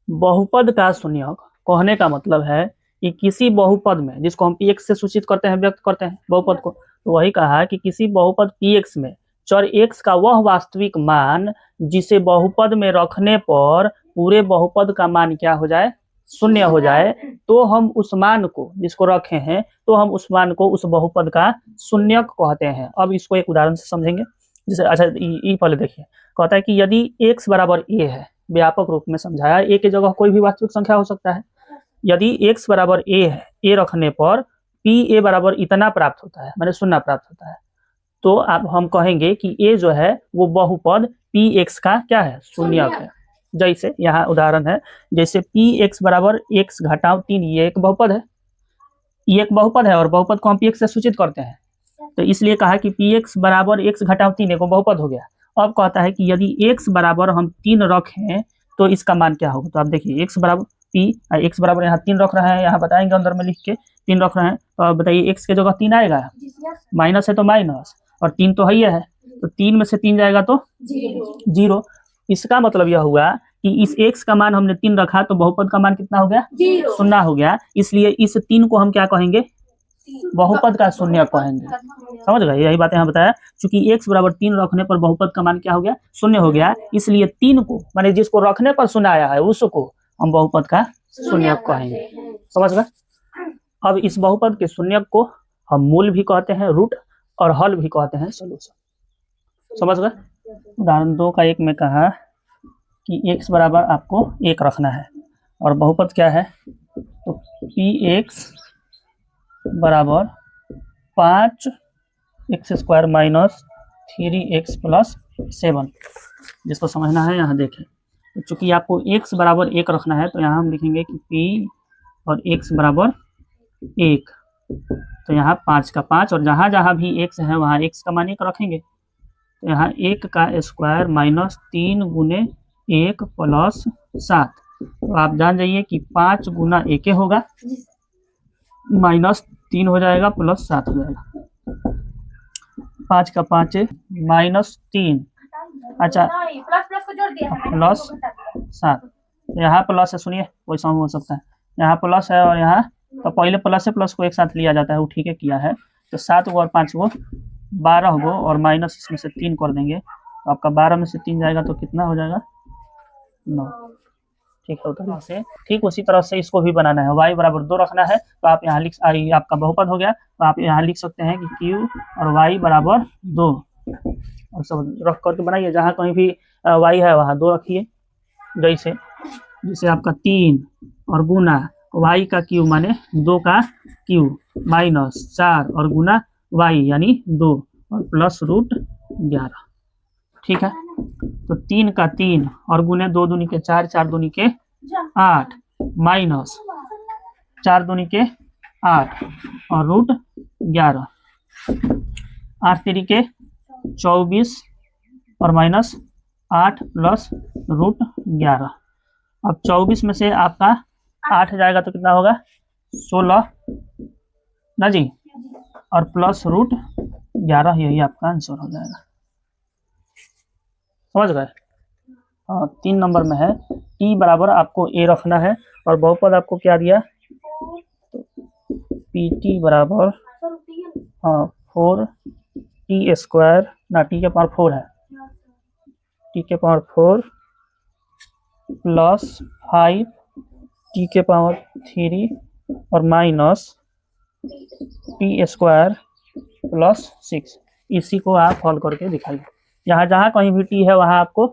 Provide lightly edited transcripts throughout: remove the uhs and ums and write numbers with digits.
बहुपद का शून्यक कहने का मतलब है कि किसी बहुपद में, जिसको हम px से सूचित करते हैं, व्यक्त करते हैं बहुपद को, तो वही कहा कि किसी बहुपद px में चर x का वह वास्तविक मान जिसे बहुपद में रखने पर पूरे बहुपद का मान क्या हो जाए, शून्य हो जाए, तो हम उस मान को, जिसको रखे हैं, तो हम उस मान को उस बहुपद का शून्यक कहते हैं। अब इसको एक उदाहरण से समझेंगे। जैसे अच्छा ये पहले देखिए, कहता है कि यदि x बराबर a है, व्यापक रूप में समझाया, a की जगह कोई भी वास्तविक संख्या हो सकता है। यदि x बराबर a है, a रखने पर p a बराबर इतना प्राप्त होता है, माने शून्य प्राप्त होता है, तो आप हम कहेंगे कि a जो है वो बहुपद px का क्या है, शून्यक है। जैसे यहाँ उदाहरण है, जैसे px बराबर x घटाव 3, ये एक बहुपद है, ये एक बहुपद है और बहुपद को हम px से सूचित करते हैं, तो इसलिए कहा कि px बराबर x घटाव 3 एक बहुपद हो गया। अब कहता है कि यदि x बराबर हम 3 रखें तो इसका मान क्या होगा। तो आप देखिए x बराबर x बराबर यहाँ 3 रख रहे हैं, यहाँ बताएंगे अंदर में लिख के 3 रख रहे हैं, तो अब बताइए x के जगह 3 आएगा, माइनस है तो माइनस, और 3 तो है, तो 3 में से 3 जाएगा तो 0। इसका मतलब यह हुआ कि इस x का मान हमने 3 रखा तो बहुपद का मान कितना हो गया, शून्य हो गया। इसलिए इस 3 को हम क्या कहेंगे, बहुपद का शून्य कहेंगे। समझ गए, यही बात यहाँ बताया। चूंकि x बराबर 3 रखने पर बहुपद का मान क्या हो गया, शून्य हो गया, इसलिए 3 को, माने जिसको रखने पर शून्य आया है उसको हम बहुपद का शून्य कहेंगे। समझ गए। अब इस बहुपद के शून्य को हम मूल भी कहते हैं, रूट, और हल भी कहते हैं, सॉल्यूशन। समझ गए। उदाहरण 2 का 1 में कहा कि x बराबर आपको 1 रखना है और बहुपद क्या है, तो px बराबर 5x² माइनस 3x प्लस 7, जिसको समझना है यहाँ देखें। तो चूंकि आपको x बराबर 1 रखना है तो यहाँ हम लिखेंगे कि p और x बराबर 1, तो यहाँ 5 का 5, और जहाँ जहाँ भी x है वहाँ x का मान 1 रखेंगे, तो यहाँ 1 का स्क्वायर माइनस 3 गुने 1 प्लस 7, तो आप जान जाइए कि 5 गुना 1 होगा, माइनस 3 हो जाएगा, प्लस 7 हो जाएगा। 5 का 5 माइनस 3, अच्छा प्लस 7, यहाँ प्लस है, सुनिए कोई सम हो सकता है, यहाँ प्लस है और यहाँ, तो पहले प्लस से प्लस को एक साथ लिया जाता है, वो ठीक है किया है। तो 7 गो और 5 गो 12 गो, और माइनस इसमें से 3 कर देंगे, तो आपका 12 में से 3 जाएगा तो कितना हो जाएगा, 9। ठीक है, उतना से ठीक उसी तरह से इसको भी बनाना है। y बराबर 2 रखना है, तो आप यहाँ आपका बहुपद हो गया, तो आप यहाँ लिख सकते हैं कि q और y बराबर 2, और सब रख करके बनाइए। जहाँ कहीं भी y है वहाँ 2 रखिए। जैसे आपका 3 और गुना y का q माने 2 का q माइनस 4 और गुना y यानी 2 और प्लस रूट 11। ठीक है, तो 3 का 3 और गुने 2 दूनी के 4, 4 दूनी के 8, माइनस 4 दूनी के 8 और रूट 11, 8 3 के 24 और माइनस 8 प्लस रूट 11। अब 24 में से आपका 8 जाएगा तो कितना होगा, 16 ना जी, और प्लस रूट 11, यही आपका आंसर हो जाएगा। समझ गए। 3 नंबर में है t बराबर आपको a रखना है और बहुपद आपको क्या दिया, pt बराबर 4t² ना, t के पावर 4 है, t के पावर 4 प्लस 5 t के पावर 3 और माइनस t² प्लस 6। इसी को आप हल करके दिखाइए। यहाँ जहाँ कहीं भी t है वहाँ आपको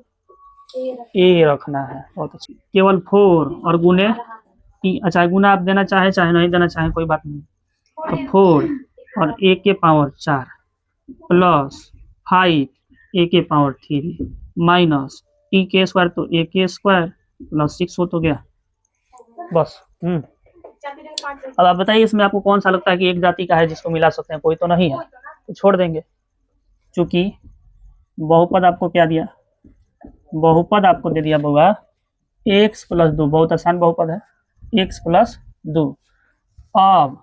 a रखना है। बहुत अच्छा, केवल 4 और गुने t, अच्छा गुना आप देना चाहे चाहे नहीं देना चाहे कोई बात नहीं, तो 4 और a के पावर 4 प्लस 5 a के पावर 3 माइनस t के स्क्वायर, तो a के स्क्वायर प्लस 6 हो तो गया बस। अब आप बताइए इसमें आपको कौन सा लगता है कि एक जाति का है जिसको मिला सकते हैं, कोई तो नहीं है, तो छोड़ देंगे। चूंकि बहुपद आपको क्या दिया, बहुपद आपको दे दिया बउआ x प्लस 2, बहुत आसान बहुपद है, x प्लस 2। अब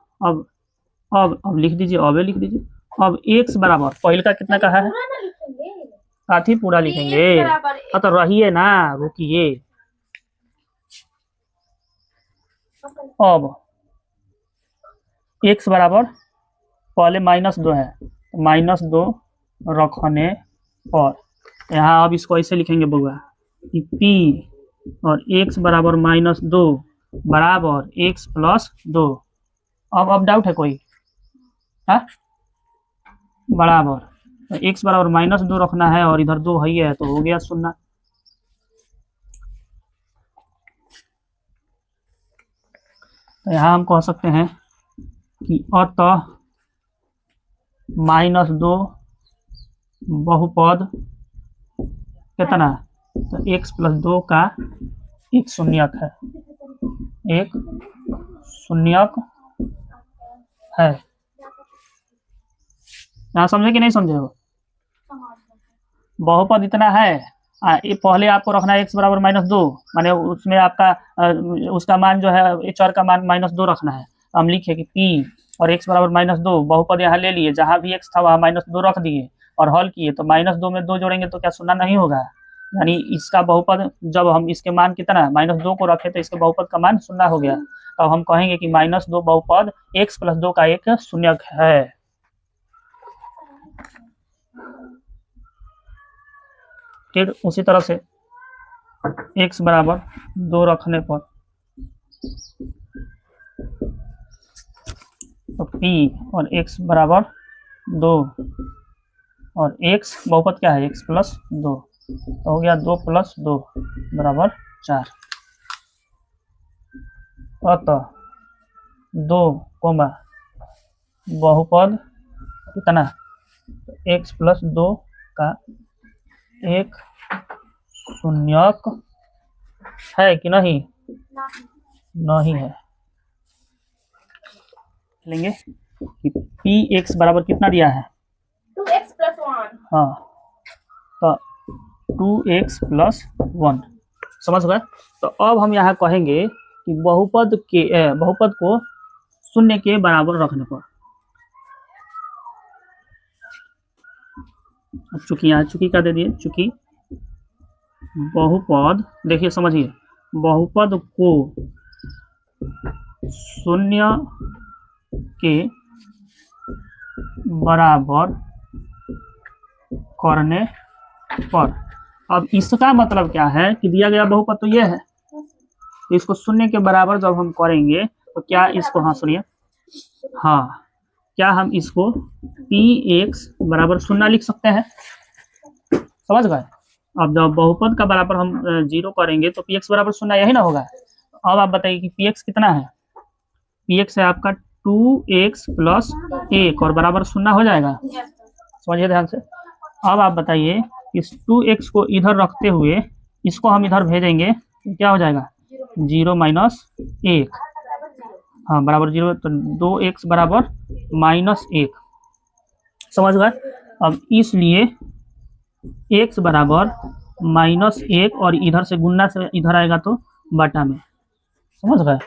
लिख दीजिए, अब लिख दीजिए। अब x बराबर पहले का कितना कहा है, साथ ही पूरा लिखेंगे। हाँ तो रहिए ना, रुकिए, अब x बराबर पहले -2 है, तो -2 रखने पर यहाँ अब इसको ऐसे लिखेंगे बउआ कि p और x बराबर -2 बराबर x प्लस 2। अब डाउट है कोई? हाँ, बराबर तो x बराबर -2 रखना है और इधर 2 है तो हो गया 0। तो यहाँ हम कह सकते हैं कि अतः -2 बहुपद कितना, तो x प्लस 2 का एक शून्यक है, एक शून्यक है। यहाँ समझे कि नहीं समझे हो? बहुपद इतना है, ये पहले आपको रखना है x बराबर -2, माने उसमें आपका उसका मान जो है चर का मान -2 रखना है। हम लिखे कि p और x बराबर -2 बहुपद यहाँ ले लिए, जहाँ भी x था वहाँ -2 रख दिए और हल किए, तो -2 में 2 जोड़ेंगे तो क्या 0 नहीं होगा? यानी इसका बहुपद जब हम इसके मान कितना -2 को रखे तो इसके बहुपद का मान 0 हो गया। तो हम कहेंगे कि -2 बहुपद x प्लस 2 का एक शून्यक है। फिर उसी तरह से x बराबर 2 रखने पर तो p और x बराबर 2 और x बहुपद क्या है x प्लस 2, तो हो गया 2 प्लस 2 बराबर 4। अतः 2 कोमा बहुपद कितना x प्लस 2 का एक शून्यक है कि नहीं? नहीं है। लेंगे कि px बराबर कितना दिया है 2x प्लस 1। हाँ, तो 2x प्लस 1 समझ गए। तो अब हम यहाँ कहेंगे कि बहुपद को शून्य के बराबर रखने पर, अब चूंकि यहाँ चूंकि क्या दे दिए, चूंकि बहुपद देखिए समझिए, बहुपद को शून्य के बराबर करने पर, अब इसका मतलब क्या है कि दिया गया बहुपद तो ये है, तो इसको शून्य के बराबर जब हम करेंगे तो क्या इसको, हाँ सुनिए, हाँ क्या हम इसको px बराबर 0 लिख सकते हैं? समझ गए। अब जब बहुपद का बराबर हम 0 करेंगे तो px बराबर 0 यही ना होगा। अब आप बताइए कि px कितना है? px है आपका 2x प्लस 1 और बराबर 0 हो जाएगा। समझिए ध्यान से। अब आप बताइए इस 2x को इधर रखते हुए इसको हम इधर भेजेंगे तो क्या हो जाएगा 0 माइनस 1, हाँ बराबर 0, तो 2x बराबर -1। समझ गए। अब इसलिए x बराबर -1 और इधर से गुणा से इधर आएगा तो बटा में, समझ गए।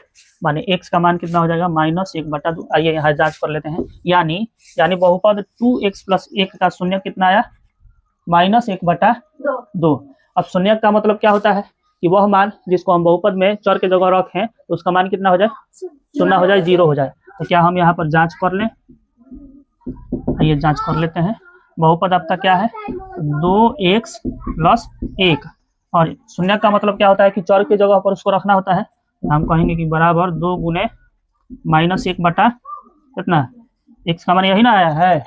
माने x का मान कितना हो जाएगा -1/2। आइए यहाँ जांच कर लेते हैं। यानी बहुपद 2x प्लस 1 का शून्य कितना आया -1/2। अब शून्य का मतलब क्या होता है कि वह मान जिसको हम बहुपद में चर के जगह रखें तो उसका मान कितना हो जाए 0 हो जाए, 0 हो जाए। तो क्या हम यहाँ पर जांच कर लें? आइए जांच कर लेते हैं। बहुपद आपका क्या है 2x प्लस 1 और शून्य का मतलब क्या होता है कि चर की जगह पर उसको रखना होता है। हम कहेंगे कि बराबर 2 गुने -1 बटा कितना x का मान यही ना आया है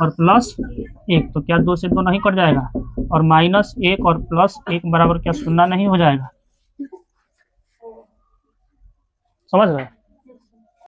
और प्लस 1, तो क्या 2 से 2 नहीं कट जाएगा और -1 और प्लस 1 बराबर क्या 0 नहीं हो जाएगा? समझ गए।